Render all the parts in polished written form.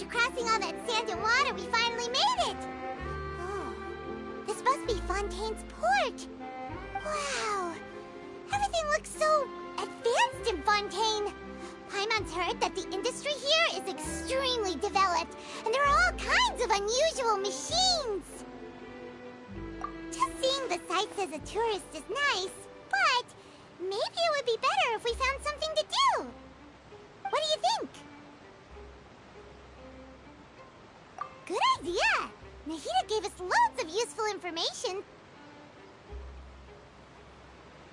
after crossing all that sand and water, we finally made it! Oh, this must be Fontaine's port! Wow! Everything looks so advanced in Fontaine! Paimon's heard that the industry here is extremely developed, and there are all kinds of unusual machines! Just seeing the sights as a tourist is nice, but maybe it would be better if we found something to do! What do you think? Good idea! Nahida gave us loads of useful information.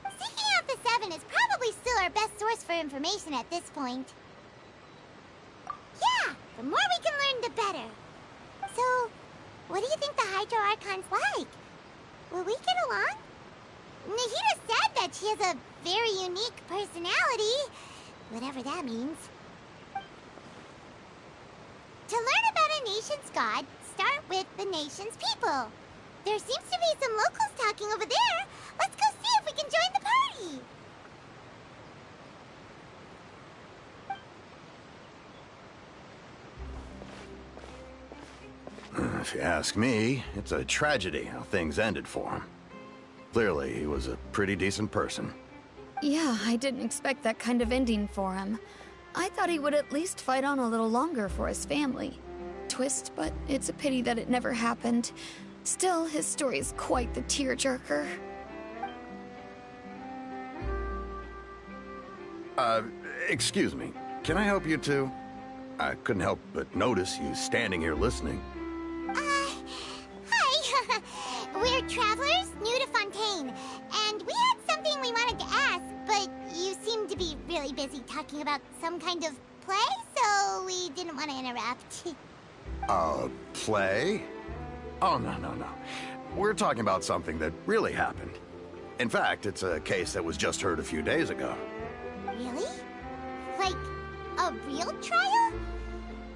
Seeking out the Seven is probably still our best source for information at this point. Yeah, the more we can learn, the better. So, what do you think the Hydro Archon's like? Will we get along? Nahida said that she has a very unique personality, whatever that means. To learn about a nation's god, start with the nation's people. There seems to be some locals talking over there. Let's go see if we can join the party. If you ask me, it's a tragedy how things ended for him. Clearly, he was a pretty decent person. Yeah, I didn't expect that kind of ending for him. I thought he would at least fight on a little longer for his family. Twist, but it's a pity that it never happened. Still, his story is quite the tearjerker. Excuse me. Can I help you too? I couldn't help but notice you standing here listening. Hi. We're travelers new to Fontaine, and we had something we wanted to ask, but you seem to be really busy talking about some kind of play, so we didn't want to interrupt. Play? Oh, no. We're talking about something that really happened. In fact, it's a case that was just heard a few days ago. Really? Like, a real trial?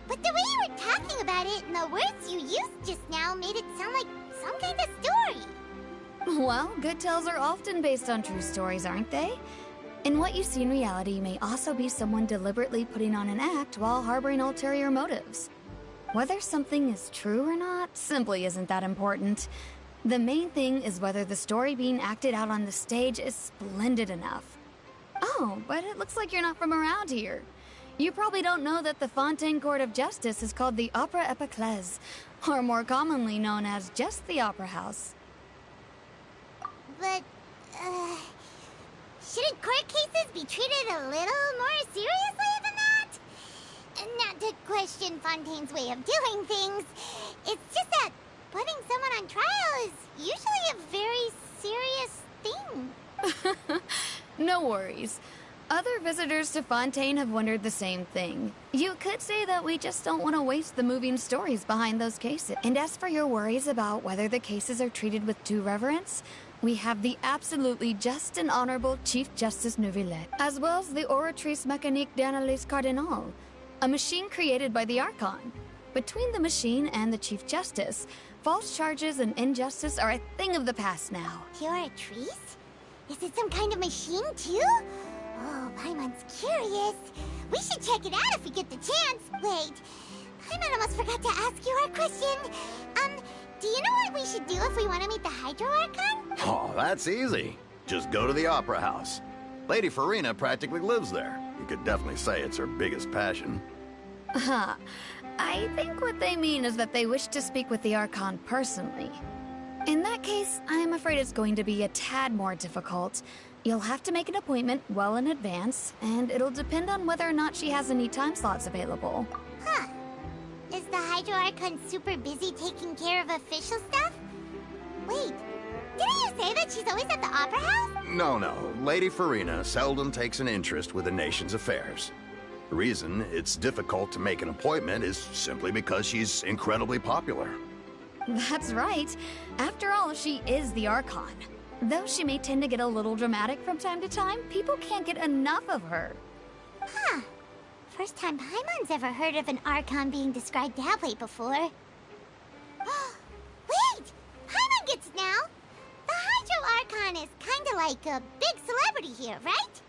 But the way you were talking about it and the words you used just now made it sound like some kind of story. Well, good tales are often based on true stories, aren't they? And what you see in reality may also be someone deliberately putting on an act while harboring ulterior motives. Whether something is true or not simply isn't that important. The main thing is whether the story being acted out on the stage is splendid enough. Oh, but it looks like you're not from around here. You probably don't know that the Fontaine Court of Justice is called the Opera Epiclese, or more commonly known as just the Opera House. But, shouldn't court cases be treated a little more seriously than that? Not to question Fontaine's way of doing things. It's just that putting someone on trial is usually a very serious thing. No worries. Other visitors to Fontaine have wondered the same thing. You could say that we just don't want to waste the moving stories behind those cases. And as for your worries about whether the cases are treated with due reverence, we have the absolutely just and honorable Chief Justice Neuvillette, as well as the Oratrice Mécanique d'Analyse Cardinal, a machine created by the Archon. Between the machine and the Chief Justice, false charges and injustice are a thing of the past now. The Oratrice? Is it some kind of machine, too? Oh, Paimon's curious. We should check it out if we get the chance. Wait, Paimon almost forgot to ask you our question. Do you know what we should do if we want to meet the Hydro Archon? Oh, that's easy. Just go to the Opera House. Lady Farina practically lives there. You could definitely say it's her biggest passion. Huh. I think what they mean is that they wish to speak with the Archon personally. In that case, I'm afraid it's going to be a tad more difficult. You'll have to make an appointment well in advance, and it'll depend on whether or not she has any time slots available. Huh. Is the Hydro Archon super busy taking care of official stuff? Wait, didn't you say that she's always at the Opera House? No. Lady Farina seldom takes an interest with the nation's affairs. The reason it's difficult to make an appointment is simply because she's incredibly popular. That's right. After all, she is the Archon. Though she may tend to get a little dramatic from time to time, people can't get enough of her. Huh. First time Paimon's ever heard of an Archon being described that way before. Wait! Paimon gets it now! The Hydro Archon is kinda like a big celebrity here, right?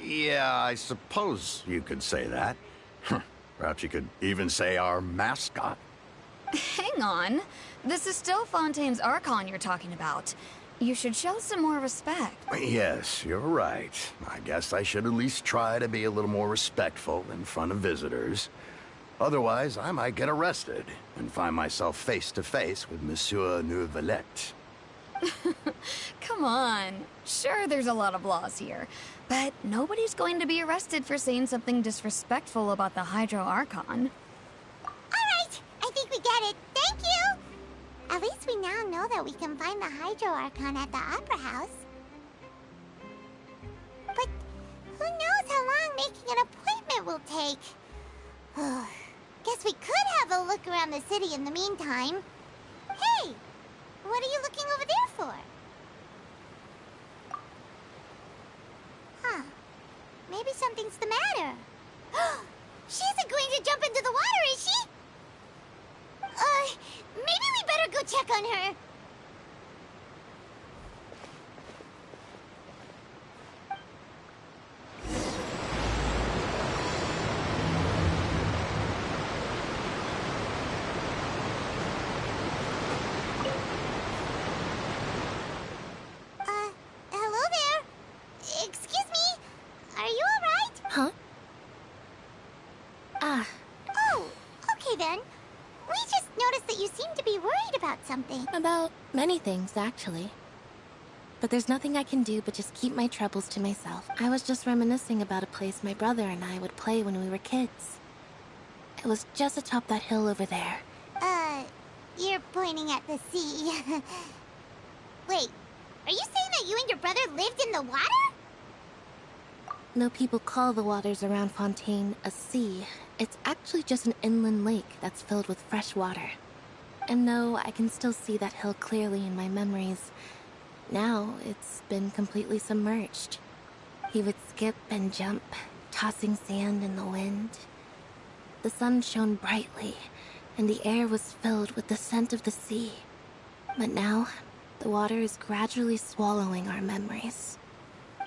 Yeah, I suppose you could say that. Perhaps you could even say our mascot. Hang on. This is still Fontaine's Archon you're talking about. You should show some more respect. Yes, you're right. I guess I should at least try to be a little more respectful in front of visitors. Otherwise, I might get arrested and find myself face to face with Monsieur Neuvillette. Come on. Sure, there's a lot of laws here, but nobody's going to be arrested for saying something disrespectful about the Hydro Archon. Alright, I think we get it. Thank you! At least we now know that we can find the Hydro Archon at the Opera House. But who knows how long making an appointment will take? Guess we could have a look around the city in the meantime. Hey! What are you looking over there for? Huh. Maybe something's the matter. She isn't going to jump into the water, is she? Maybe we better go check on her. Hello there. Excuse me. Are you alright? Huh? Oh, okay then. We just noticed that you seem to be worried about something. About many things, actually. But there's nothing I can do but just keep my troubles to myself. I was just reminiscing about a place my brother and I would play when we were kids. It was just atop that hill over there. You're pointing at the sea. Wait, are you saying that you and your brother lived in the water? No, people call the waters around Fontaine a sea. It's actually just an inland lake that's filled with fresh water. And no, I can still see that hill clearly in my memories. Now, it's been completely submerged. He would skip and jump, tossing sand in the wind. The sun shone brightly, and the air was filled with the scent of the sea. But now, the water is gradually swallowing our memories.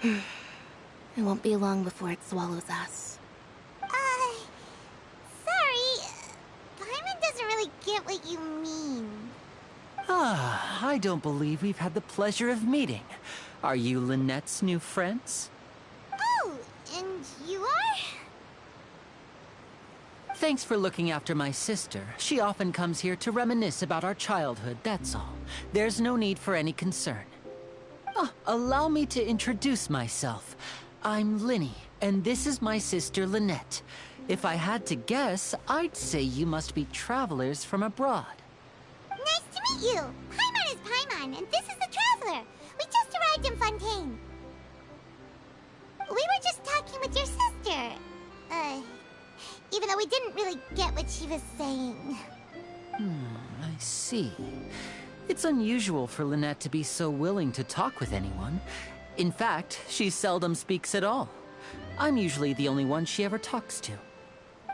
It won't be long before it swallows us. Sorry. Paimon doesn't really get what you mean. I don't believe we've had the pleasure of meeting. Are you Lynette's new friends? Oh, and you are? Thanks for looking after my sister. She often comes here to reminisce about our childhood, that's all. There's no need for any concern. Allow me to introduce myself. I'm Linny, and this is my sister Lynette. If I had to guess, I'd say you must be travelers from abroad. Nice to meet you. Paimon is Paimon, and this is the Traveler. We just arrived in Fontaine. We were just talking with your sister. Even though we didn't really get what she was saying. I see. It's unusual for Lynette to be so willing to talk with anyone. In fact, she seldom speaks at all. I'm usually the only one she ever talks to.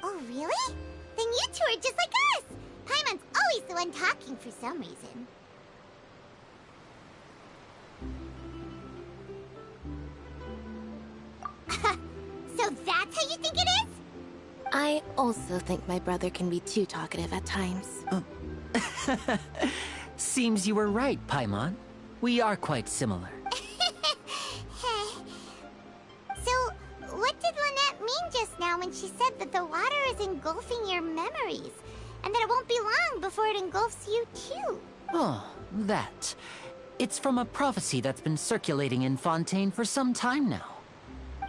Oh, really? Then you two are just like us. Paimon's always the one talking for some reason. So that's how you think it is? I also think my brother can be too talkative at times. Seems you were right, Paimon. We are quite similar. So, what did Lynette mean just now when she said that the water is engulfing your memories? And that it won't be long before it engulfs you too? Oh, that. It's from a prophecy that's been circulating in Fontaine for some time now.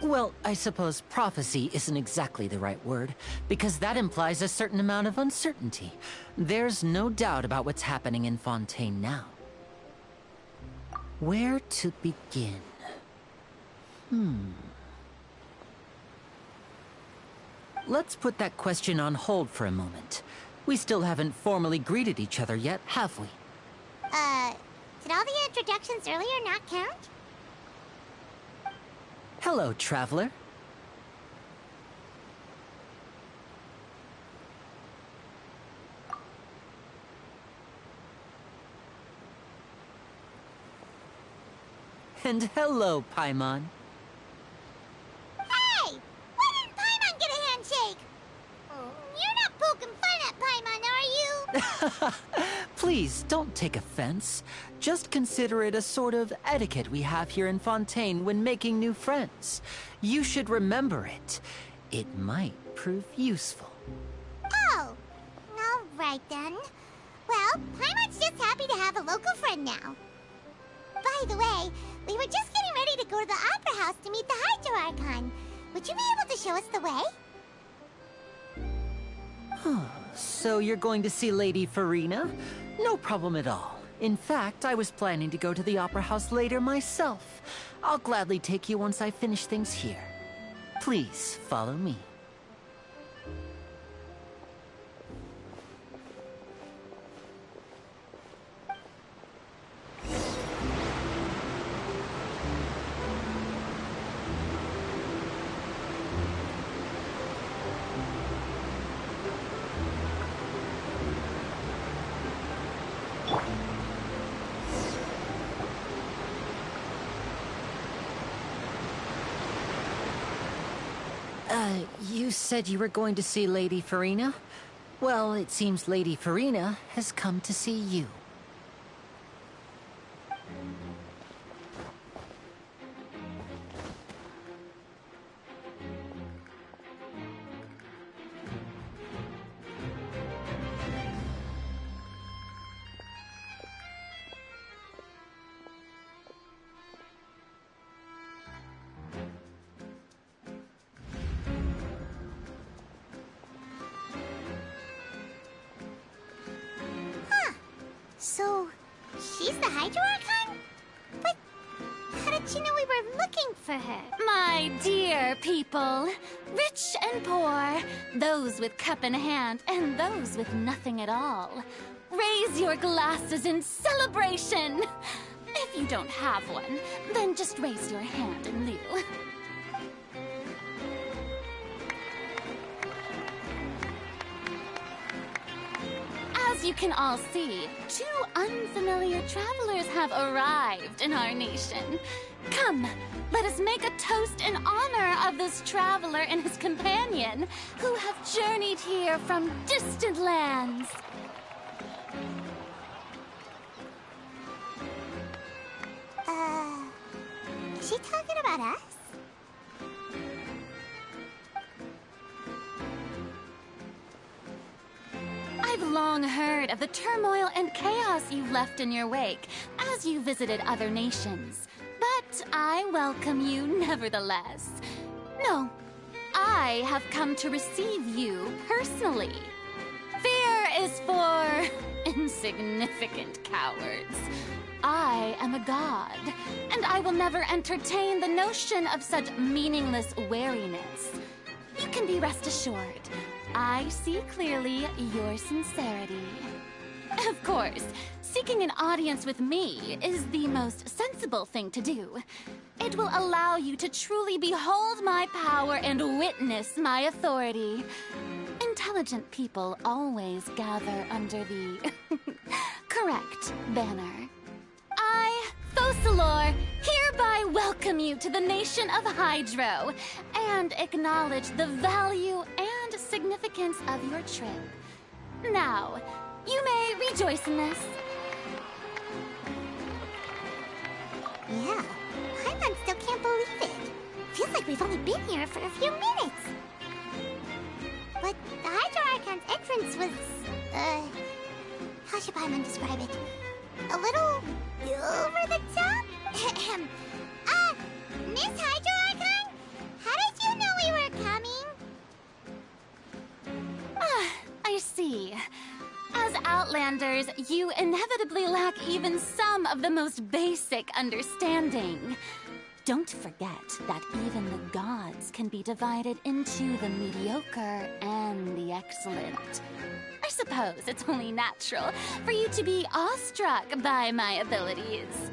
Well, I suppose prophecy isn't exactly the right word, because that implies a certain amount of uncertainty. There's no doubt about what's happening in Fontaine now. Where to begin? Let's put that question on hold for a moment. We still haven't formally greeted each other yet, have we? Did all the introductions earlier not count? Hello, Traveler. And hello, Paimon. Hey! Why didn't Paimon get a handshake? Please, don't take offense. Just consider it a sort of etiquette we have here in Fontaine when making new friends. You should remember it. It might prove useful. Oh, all right then. Well, Paimon's just happy to have a local friend now. By the way, we were just getting ready to go to the Opera House to meet the Hydro Archon. Would you be able to show us the way? So you're going to see Lady Farina? No problem at all. In fact, I was planning to go to the Opera House later myself. I'll gladly take you once I finish things here. Please, follow me. You said you were going to see Lady Farina? Well, it seems Lady Farina has come to see you. So, she's the Hydro Archon? But how did she know we were looking for her? My dear people, rich and poor, those with cup in hand and those with nothing at all, raise your glasses in celebration. If you don't have one, then just raise your hand in lieu. As you can all see, two unfamiliar travelers have arrived in our nation. Come, let us make a toast in honor of this traveler and his companion who have journeyed here from distant lands. Is she talking about us? I've long heard of the turmoil and chaos you left in your wake as you visited other nations. But I welcome you nevertheless. No, I have come to receive you personally. Fear is for insignificant cowards. I am a god, and I will never entertain the notion of such meaningless wariness. You can be rest assured, I see clearly your sincerity. Of course, seeking an audience with me is the most sensible thing to do. It will allow you to truly behold my power and witness my authority. Intelligent people always gather under the correct banner. I, Thosalor, hereby welcome you to the nation of Hydro and acknowledge the value and significance of your trip. Now, you may rejoice in this. Yeah, Paimon still can't believe it. Feels like we've only been here for a few minutes. But the Hydro Archon's entrance was, how should Paimon describe it? A little over the top? Miss Hydro Archon? How did you know we were coming? I see. As Outlanders, you inevitably lack even some of the most basic understanding. Don't forget that even the gods can be divided into the mediocre and the excellent. I suppose it's only natural for you to be awestruck by my abilities.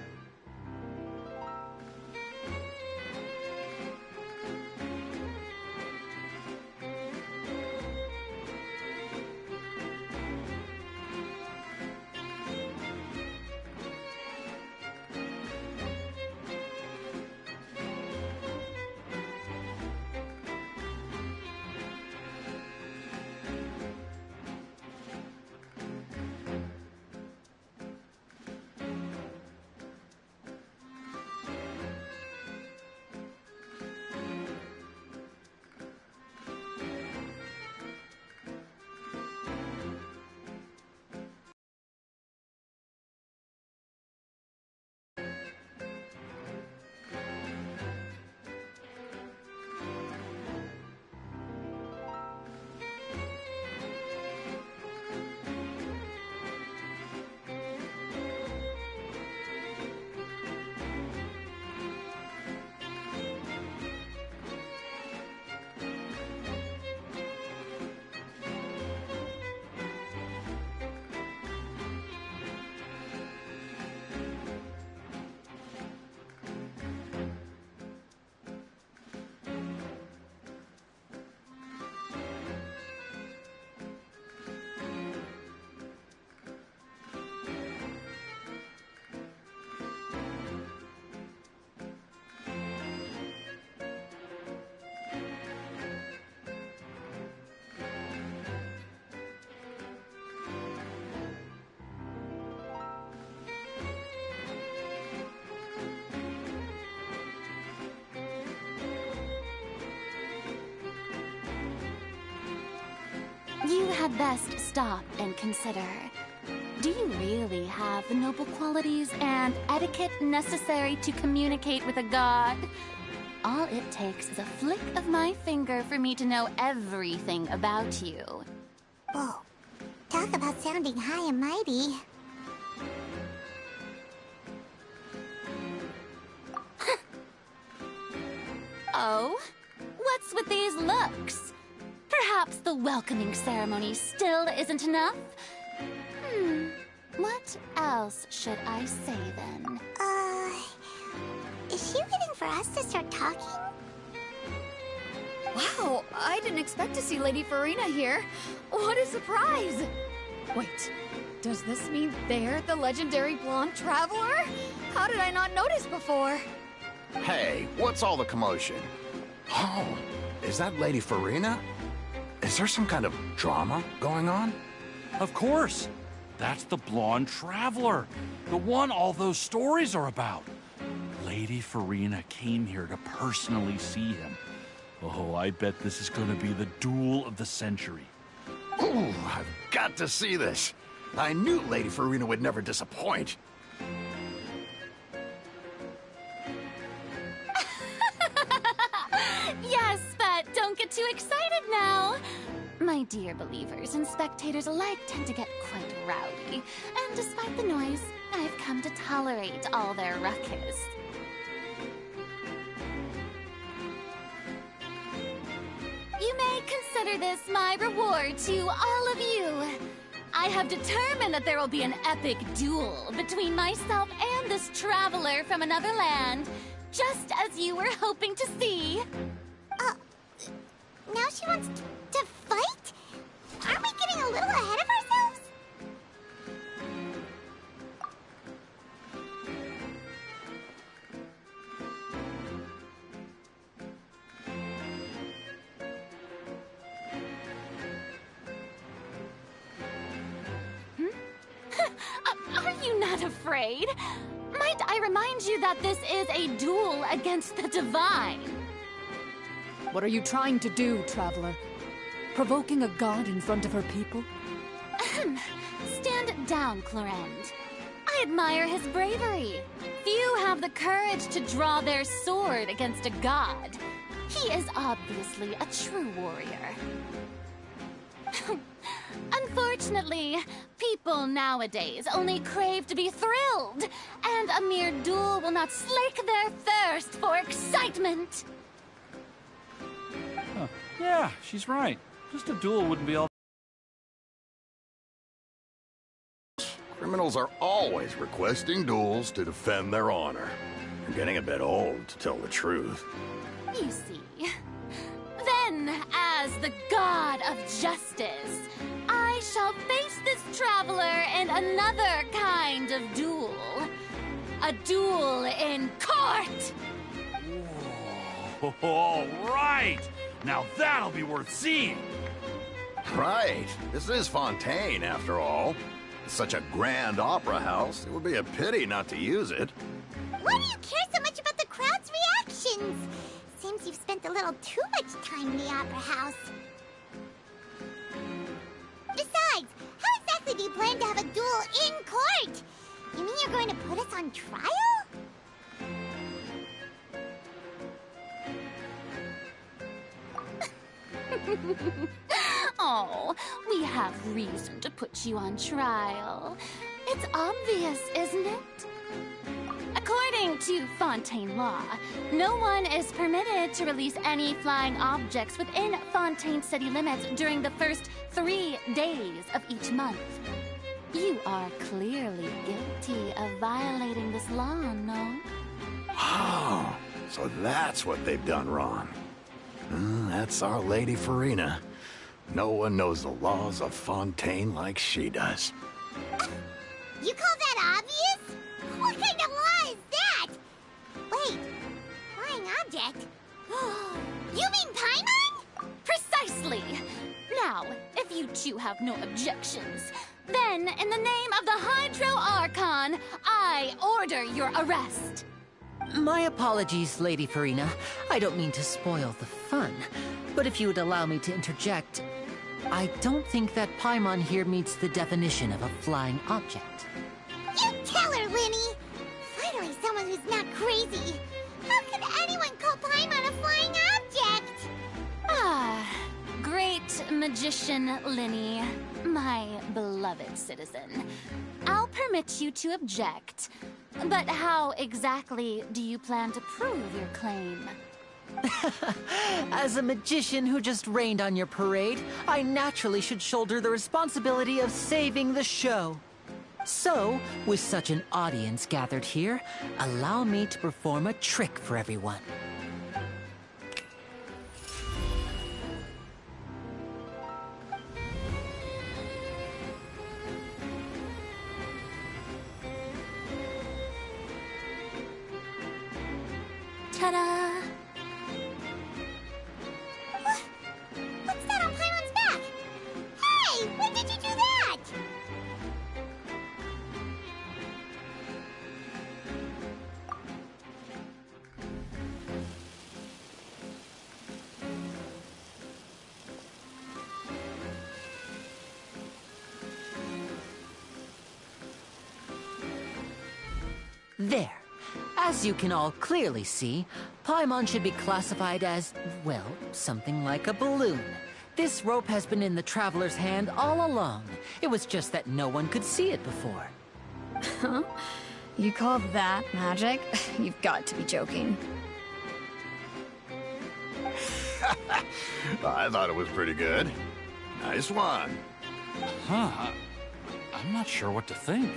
you had best stop and consider. Do you really have the noble qualities and etiquette necessary to communicate with a god? All it takes is a flick of my finger for me to know everything about you. Whoa. Talk about sounding high and mighty. Oh? What's with these looks? Perhaps the welcoming ceremony still isn't enough? What else should I say then? Is she waiting for us to start talking? Wow, I didn't expect to see Lady Farina here. What a surprise! Wait, does this mean they're the legendary blonde traveler? How did I not notice before? Hey, what's all the commotion? Oh, is that Lady Farina? Is there some kind of drama going on? Of course. That's the blonde traveler. The one all those stories are about. Lady Farina came here to personally see him. Oh, I bet this is going to be the duel of the century. Ooh, I've got to see this. I knew Lady Farina would never disappoint. Yes, but don't get too excited now. My dear believers and spectators alike tend to get quite rowdy, and despite the noise, I've come to tolerate all their ruckus. You may consider this my reward to all of you. I have determined that there will be an epic duel between myself and this traveler from another land, just as you were hoping to see. Now she wants to fight? Aren't we getting a little ahead of ourselves? Are you not afraid? Might I remind you that this is a duel against the divine? What are you trying to do, traveler? Provoking a god in front of her people? Stand down, Clorend. I admire his bravery. Few have the courage to draw their sword against a god. He is obviously a true warrior. Unfortunately, people nowadays only crave to be thrilled, and a mere duel will not slake their thirst for excitement. Huh. Yeah, she's right. Just a duel wouldn't be all... Criminals are always requesting duels to defend their honor. I'm getting a bit old, to tell the truth. You see. Then, as the god of justice, I shall face this traveler in another kind of duel. A duel in court! Whoa. All right! Now that'll be worth seeing! Right. This is Fontaine, after all. It's such a grand opera house, it would be a pity not to use it. Why do you care so much about the crowd's reactions? Seems you've spent a little too much time in the opera house. Besides, how exactly do you plan to have a duel in court? You mean you're going to put us on trial? Oh, we have reason to put you on trial. It's obvious, isn't it? According to Fontaine law, no one is permitted to release any flying objects within Fontaine city limits during the first 3 days of each month. You are clearly guilty of violating this law, no? Oh, so that's what they've done wrong. That's our Lady Farina. No one knows the laws of Fontaine like she does. You call that obvious? What kind of law is that? Wait, flying object? You mean Paimon? Precisely! Now, if you two have no objections, then in the name of the Hydro Archon, I order your arrest. My apologies, Lady Farina. I don't mean to spoil the fun. But if you would allow me to interject, I don't think that Paimon here meets the definition of a flying object. You tell her, Linny! Finally someone who's not crazy. How could anyone call Paimon a flying object? Ah, great magician Linny, my beloved citizen. I'll permit you to object. But how exactly do you plan to prove your claim? As a magician who just rained on your parade, I naturally should shoulder the responsibility of saving the show. So, with such an audience gathered here, allow me to perform a trick for everyone. Ta-da! What's that on Paimon's back? Hey, when did you do that? There. As you can all clearly see, Paimon should be classified as, well, something like a balloon. This rope has been in the Traveler's hand all along. It was just that no one could see it before. Huh? You call that magic? You've got to be joking. I thought it was pretty good. Nice one. Huh. I'm not sure what to think.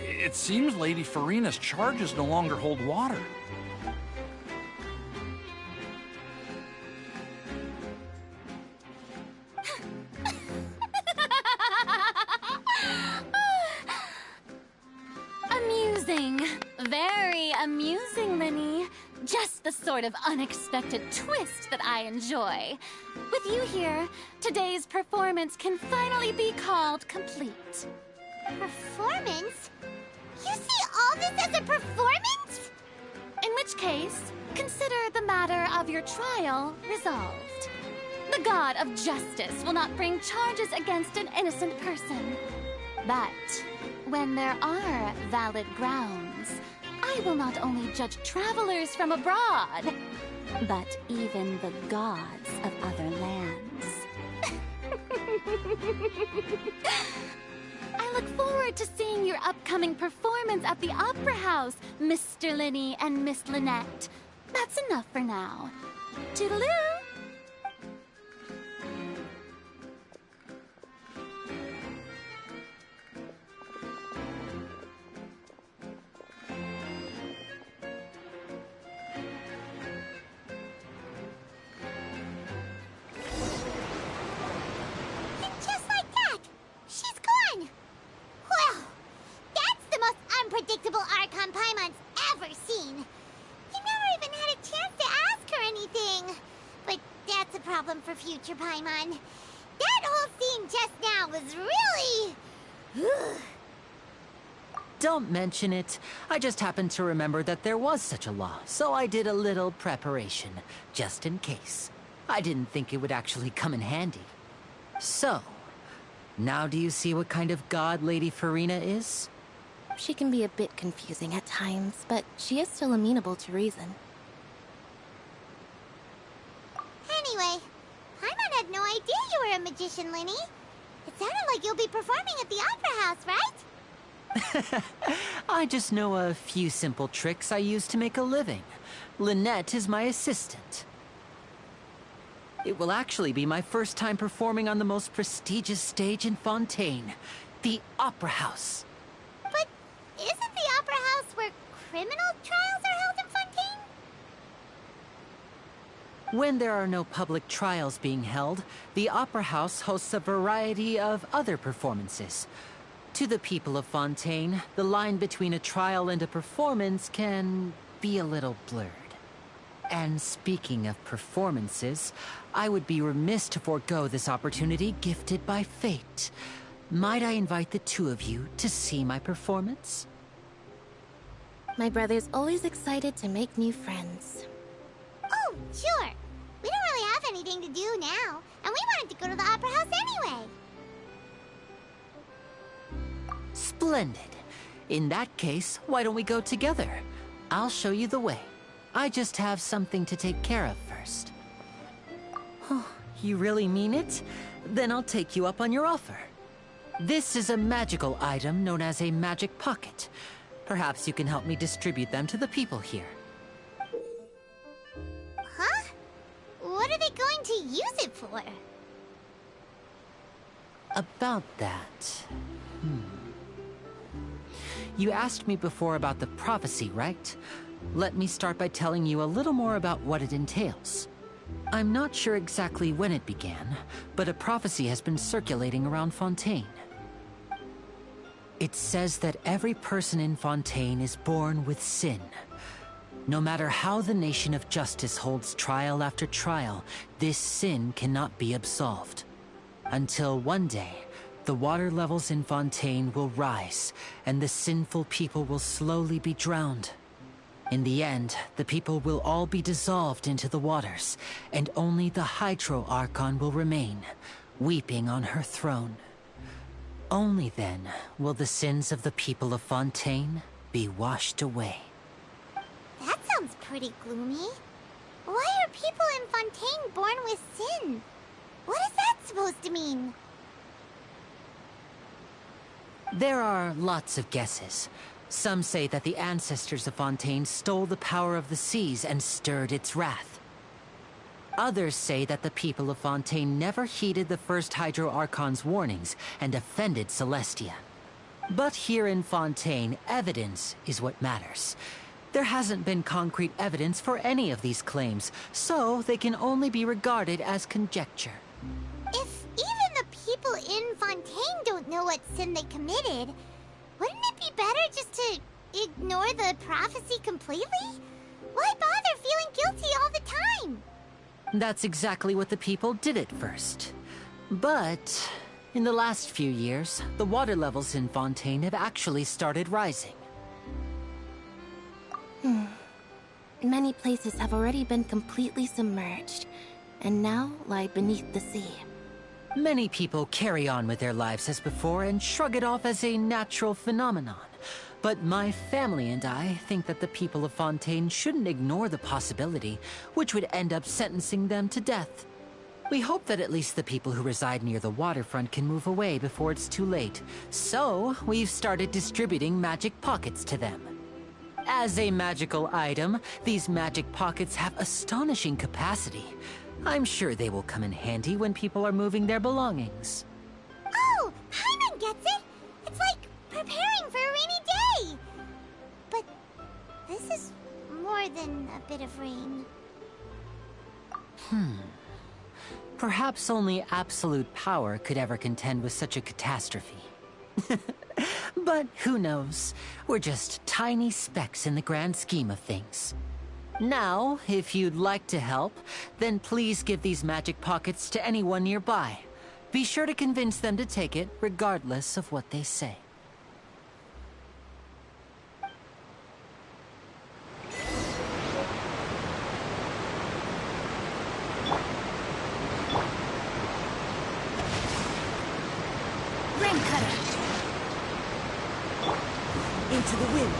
It seems Lady Farina's charges no longer hold water. Amusing. Very amusing, Linny. Just the sort of unexpected twist that I enjoy. With you here, today's performance can finally be called complete. Performance? You see all this as a performance? In which case, consider the matter of your trial resolved. The god of justice will not bring charges against an innocent person. But when there are valid grounds, I will not only judge travelers from abroad, but even the gods of other lands. I look forward to seeing your upcoming performance at the Opera House, Mr. Linny and Miss Lynette. That's enough for now. Toodaloo! And just like that, she's gone. Well, that's the most unpredictable Archon Paimon's ever seen. He never even had a chance to ask her anything. But that's a problem for future Paimon. That whole scene just now was really... Don't mention it. I just happened to remember that there was such a law, so I did a little preparation, just in case. I didn't think it would actually come in handy. So, now do you see what kind of god Lady Farina is? She can be a bit confusing at times, but she is still amenable to reason. Anyway, Paimon had no idea you were a magician, Linny. It sounded like you'll be performing at the Opera House, right? I just know a few simple tricks I use to make a living. Lynette is my assistant. It will actually be my first time performing on the most prestigious stage in Fontaine, the Opera House. But isn't the Opera House where criminal trials are held in Fontaine? When there are no public trials being held, the Opera House hosts a variety of other performances. To the people of Fontaine, the line between a trial and a performance can be a little blurred. And speaking of performances, I would be remiss to forego this opportunity gifted by fate. Might I invite the two of you to see my performance? My brother's always excited to make new friends. Oh, sure. We don't really have anything to do now. And we wanted to go to the Opera House anyway. Splendid. In that case, why don't we go together? I'll show you the way. I just have something to take care of first. Oh, you really mean it? Then I'll take you up on your offer. This is a magical item known as a magic pocket. Perhaps you can help me distribute them to the people here. Huh? What are they going to use it for? About that... You asked me before about the prophecy, right? Let me start by telling you a little more about what it entails. I'm not sure exactly when it began, but a prophecy has been circulating around Fontaine. It says that every person in Fontaine is born with sin. No matter how the Nation of Justice holds trial after trial, this sin cannot be absolved. Until one day, the water levels in Fontaine will rise, and the sinful people will slowly be drowned. In the end, the people will all be dissolved into the waters, and only the Hydro Archon will remain, weeping on her throne. Only then will the sins of the people of Fontaine be washed away. That sounds pretty gloomy. Why are people in Fontaine born with sin? What is that supposed to mean? There are lots of guesses. Some say that the ancestors of Fontaine stole the power of the seas and stirred its wrath. Others say that the people of Fontaine never heeded the first Hydro Archon's warnings and offended Celestia. But here in Fontaine, evidence is what matters. There hasn't been concrete evidence for any of these claims, so they can only be regarded as conjecture. If even the people in Fontaine don't know what sin they committed, wouldn't it be better just to ignore the prophecy completely? Why bother feeling guilty all the time? That's exactly what the people did at first. But in the last few years, the water levels in Fontaine have actually started rising. Many places have already been completely submerged, and now lie beneath the sea. Many people carry on with their lives as before and shrug it off as a natural phenomenon. But my family and I think that the people of Fontaine shouldn't ignore the possibility, which would end up sentencing them to death. We hope that at least the people who reside near the waterfront can move away before it's too late. So, we've started distributing magic pockets to them. As a magical item, these magic pockets have astonishing capacity. I'm sure they will come in handy when people are moving their belongings. Oh, Paimon gets it! It's like preparing for a rainy day! But this is more than a bit of rain. Perhaps only absolute power could ever contend with such a catastrophe. But who knows? We're just tiny specks in the grand scheme of things. Now, if you'd like to help, then please give these magic pockets to anyone nearby. Be sure to convince them to take it, regardless of what they say. Rain cutter. Into the wind.